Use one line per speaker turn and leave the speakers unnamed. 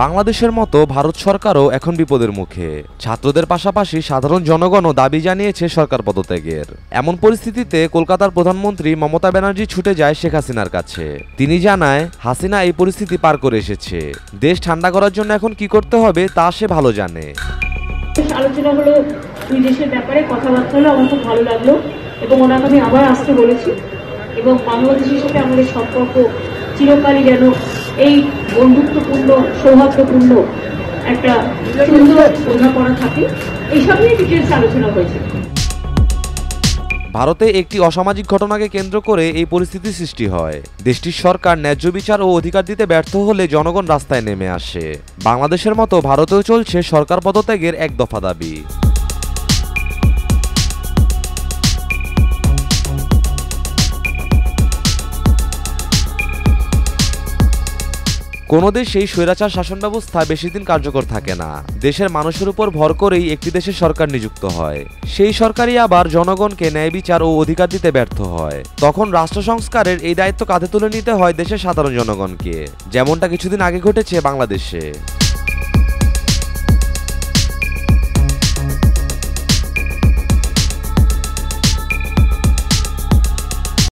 বাংলাদেশের মতো ভারত সরকারও এখন বিপদের মুখে। ছাত্রদের পাশাপাশি সাধারণ জনগণও দাবি জানিয়েছে সরকার পদত্যাগের। এমন পরিস্থিতিতে কলকাতার প্রধানমন্ত্রী মমতা ব্যানার্জি ছুটে যায় শেখ হাসিনার কাছে। তিনি জানায়, হাসিনা এই পরিস্থিতি পার করে এসেছে। দেশ ঠান্ডা করার জন্য এখন কি করতে হবে তা সে ভালো জানে।
আলোচনা হলো, দুই দেশের ব্যাপারে কথাবার্তা হলো, আমার খুব ভালো লাগলো এবং ওনাকে আমি আবার আসতে বলেছি এবং বাংলাদেশের সাথে আমাদের সম্পর্ক চিরকালই যেন এই বন্ধুত্বপূর্ণ সৌহার্দ্যপূর্ণ একটা সুন্দর বোঝাপড়া থাকে, এইসব নিয়ে ডিটেলস আলোচনা হয়েছে।
ভারতে একটি অসামাজিক ঘটনাকে কেন্দ্র করে এই পরিস্থিতি সৃষ্টি হয়। দেশটির সরকার ন্যায্য বিচার ও অধিকার দিতে ব্যর্থ হলে জনগণ রাস্তায় নেমে আসে। বাংলাদেশের মতো ভারতেও চলছে সরকার পদত্যাগের এক দফা দাবি। কোনো দেশ সেই স্বৈরাচার শাসন ব্যবস্থা বেশি দিন কার্যকর থাকে না। দেশের মানুষের উপর ভর করেই একটি দেশের সরকার নিযুক্ত হয়। সেই সরকারই আবার জনগণকে ন্যায় বিচার ও অধিকার দিতে ব্যর্থ হয়। তখন রাষ্ট্র সংস্কারের এই দায়িত্ব কাঁধে তুলে নিতে হয় দেশের সাধারণ জনগণকে, যেমনটা কিছুদিন আগে ঘটেছে বাংলাদেশে।